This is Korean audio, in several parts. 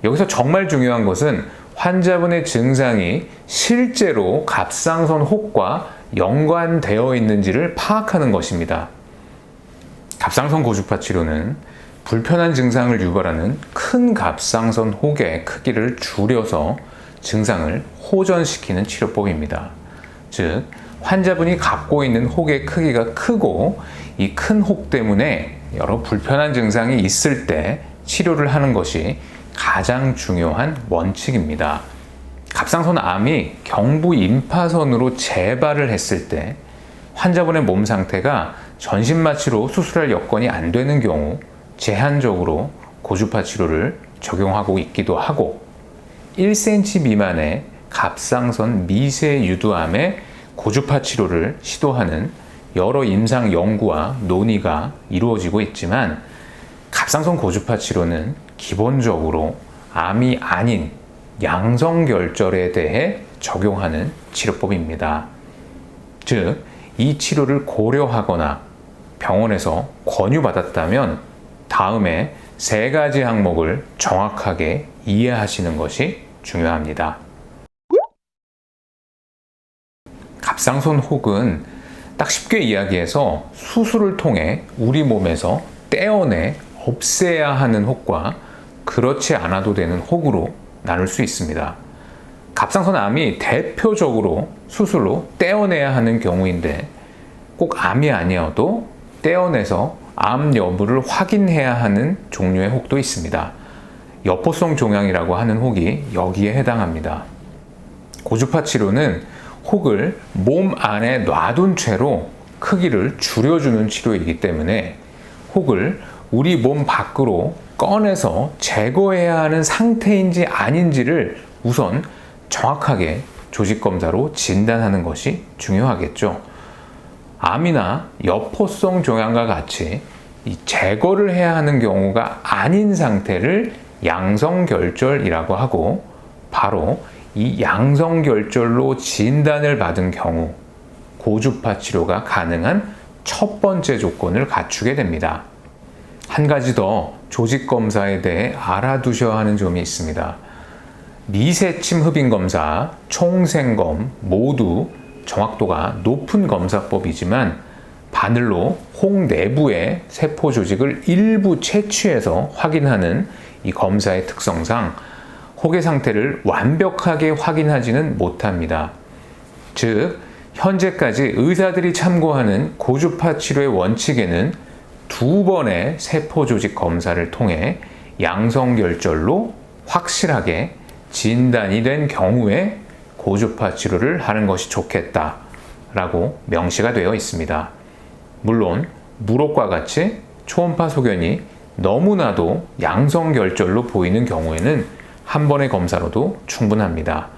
여기서 정말 중요한 것은 환자분의 증상이 실제로 갑상선 혹과 연관되어 있는지를 파악하는 것입니다. 갑상선 고주파 치료는 불편한 증상을 유발하는 큰 갑상선 혹의 크기를 줄여서 증상을 호전시키는 치료법입니다. 즉, 환자분이 갖고 있는 혹의 크기가 크고 이 큰 혹 때문에 여러 불편한 증상이 있을 때 치료를 하는 것이 가장 중요한 원칙입니다. 갑상선 암이 경부 임파선으로 재발을 했을 때 환자분의 몸 상태가 전신마취로 수술할 여건이 안 되는 경우 제한적으로 고주파 치료를 적용하고 있기도 하고 1cm 미만의 갑상선 미세 유두암의 고주파 치료를 시도하는 여러 임상 연구와 논의가 이루어지고 있지만 갑상선 고주파 치료는 기본적으로 암이 아닌 양성결절에 대해 적용하는 치료법입니다. 즉, 이 치료를 고려하거나 병원에서 권유받았다면 다음에 3가지 항목을 정확하게 이해하시는 것이 중요합니다. 갑상선 혹은 딱 쉽게 이야기해서 수술을 통해 우리 몸에서 떼어내 없애야 하는 혹과 그렇지 않아도 되는 혹으로 나눌 수 있습니다. 갑상선 암이 대표적으로 수술로 떼어내야 하는 경우인데 꼭 암이 아니어도 떼어내서 암 여부를 확인해야 하는 종류의 혹도 있습니다. 여포성 종양이라고 하는 혹이 여기에 해당합니다. 고주파 치료는 혹을 몸 안에 놔둔 채로 크기를 줄여주는 치료이기 때문에 혹을 우리 몸 밖으로 꺼내서 제거해야 하는 상태인지 아닌지를 우선 정확하게 조직검사로 진단하는 것이 중요하겠죠. 암이나 여포성 종양과 같이 이 제거를 해야 하는 경우가 아닌 상태를 양성결절이라고 하고 바로 이 양성결절로 진단을 받은 경우 고주파 치료가 가능한 첫 번째 조건을 갖추게 됩니다. 한 가지 더 조직검사에 대해 알아두셔야 하는 점이 있습니다. 미세침 흡인검사, 총생검 모두 정확도가 높은 검사법이지만 바늘로 혹 내부의 세포 조직을 일부 채취해서 확인하는 이 검사의 특성상 혹의 상태를 완벽하게 확인하지는 못합니다. 즉, 현재까지 의사들이 참고하는 고주파 치료의 원칙에는 2번의 세포 조직 검사를 통해 양성결절로 확실하게 진단이 된 경우에 고주파 치료를 하는 것이 좋겠다라고 명시가 되어 있습니다. 물론 물혹과 같이 초음파 소견이 너무나도 양성결절로 보이는 경우에는 한 번의 검사로도 충분합니다.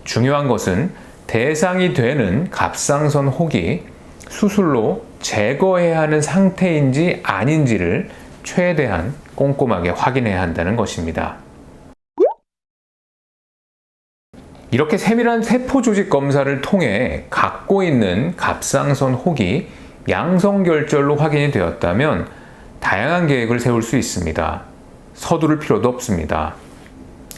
중요한 것은 대상이 되는 갑상선 혹이 수술로 제거해야 하는 상태인지 아닌지를 최대한 꼼꼼하게 확인해야 한다는 것입니다. 이렇게 세밀한 세포 조직 검사를 통해 갖고 있는 갑상선 혹이 양성결절로 확인이 되었다면 다양한 계획을 세울 수 있습니다. 서두를 필요도 없습니다.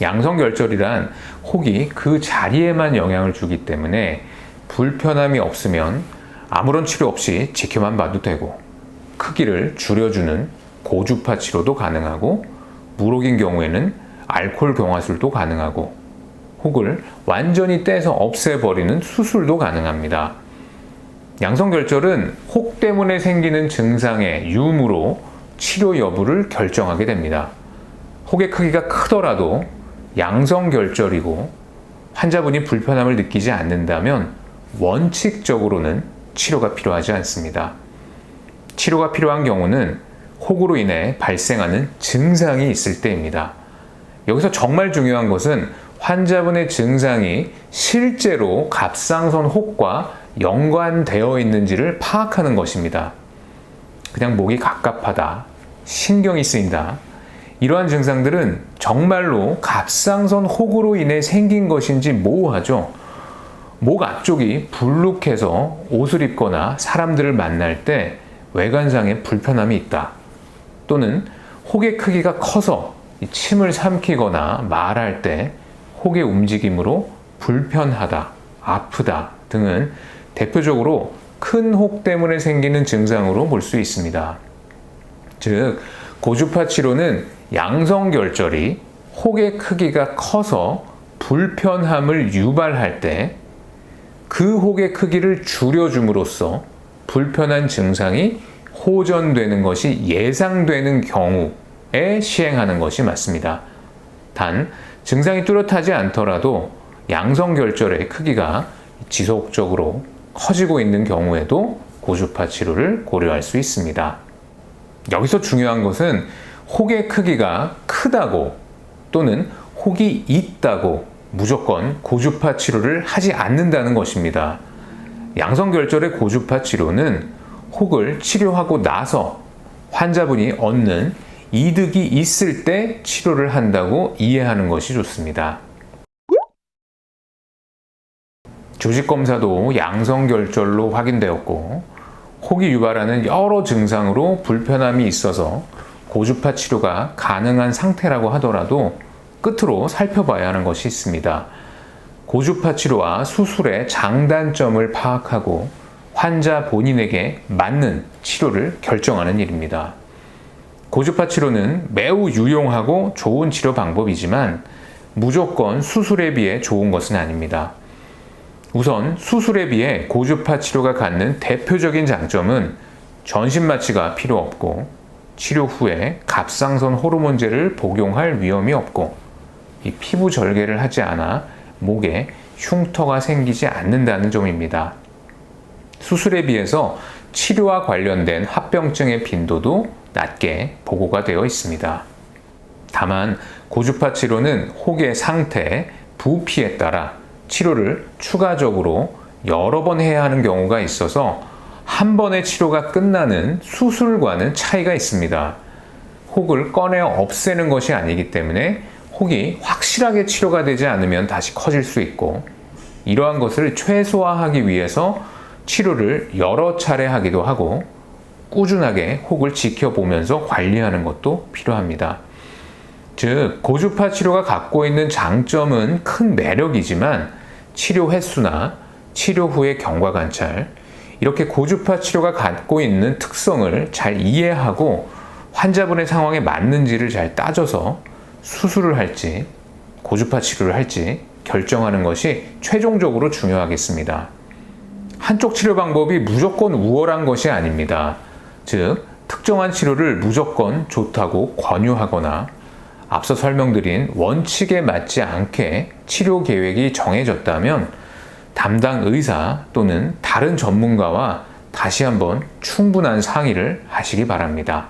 양성결절이란 혹이 그 자리에만 영향을 주기 때문에 불편함이 없으면 아무런 치료 없이 지켜만 봐도 되고 크기를 줄여주는 고주파 치료도 가능하고 물혹인 경우에는 알코올 경화술도 가능하고 혹을 완전히 떼서 없애버리는 수술도 가능합니다. 양성결절은 혹 때문에 생기는 증상의 유무로 치료 여부를 결정하게 됩니다. 혹의 크기가 크더라도 양성결절이고 환자분이 불편함을 느끼지 않는다면 원칙적으로는 치료가 필요하지 않습니다. 치료가 필요한 경우는 혹으로 인해 발생하는 증상이 있을 때입니다. 여기서 정말 중요한 것은 환자분의 증상이 실제로 갑상선 혹과 연관되어 있는지를 파악하는 것입니다. 그냥 목이 갑갑하다, 신경이 쓰인다, 이러한 증상들은 정말로 갑상선 혹으로 인해 생긴 것인지 모호하죠. 목 앞쪽이 불룩해서 옷을 입거나 사람들을 만날 때 외관상에 불편함이 있다. 또는 혹의 크기가 커서 이 침을 삼키거나 말할 때 혹의 움직임으로 불편하다, 아프다 등은 대표적으로 큰 혹 때문에 생기는 증상으로 볼 수 있습니다. 즉, 고주파 치료는 양성결절이 혹의 크기가 커서 불편함을 유발할 때 그 혹의 크기를 줄여줌으로써 불편한 증상이 호전되는 것이 예상되는 경우에 시행하는 것이 맞습니다. 단, 증상이 뚜렷하지 않더라도 양성결절의 크기가 지속적으로 커지고 있는 경우에도 고주파 치료를 고려할 수 있습니다. 여기서 중요한 것은 혹의 크기가 크다고 또는 혹이 있다고 무조건 고주파 치료를 하지 않는다는 것입니다. 양성결절의 고주파 치료는 혹을 치료하고 나서 환자분이 얻는 이득이 있을 때 치료를 한다고 이해하는 것이 좋습니다. 조직검사도 양성결절로 확인되었고 혹이 유발하는 여러 증상으로 불편함이 있어서 고주파 치료가 가능한 상태라고 하더라도 끝으로 살펴봐야 하는 것이 있습니다. 고주파 치료와 수술의 장단점을 파악하고 환자 본인에게 맞는 치료를 결정하는 일입니다. 고주파 치료는 매우 유용하고 좋은 치료 방법이지만 무조건 수술에 비해 좋은 것은 아닙니다. 우선 수술에 비해 고주파 치료가 갖는 대표적인 장점은 전신 마취가 필요 없고 치료 후에 갑상선 호르몬제를 복용할 위험이 없고 이 피부 절개를 하지 않아 목에 흉터가 생기지 않는다는 점입니다. 수술에 비해서 치료와 관련된 합병증의 빈도도 낮게 보고가 되어 있습니다. 다만 고주파 치료는 혹의 상태, 부피에 따라 치료를 추가적으로 여러 번 해야 하는 경우가 있어서 한 번의 치료가 끝나는 수술과는 차이가 있습니다. 혹을 꺼내 없애는 것이 아니기 때문에 혹이 확실하게 치료가 되지 않으면 다시 커질 수 있고 이러한 것을 최소화하기 위해서 치료를 여러 차례 하기도 하고 꾸준하게 혹을 지켜보면서 관리하는 것도 필요합니다. 즉, 고주파 치료가 갖고 있는 장점은 큰 매력이지만 치료 횟수나 치료 후의 경과 관찰, 이렇게 고주파 치료가 갖고 있는 특성을 잘 이해하고 환자분의 상황에 맞는지를 잘 따져서 수술을 할지 고주파 치료를 할지 결정하는 것이 최종적으로 중요하겠습니다. 한쪽 치료 방법이 무조건 우월한 것이 아닙니다. 즉, 특정한 치료를 무조건 좋다고 권유하거나 앞서 설명드린 원칙에 맞지 않게 치료 계획이 정해졌다면 담당 의사 또는 다른 전문가와 다시 한번 충분한 상의를 하시기 바랍니다.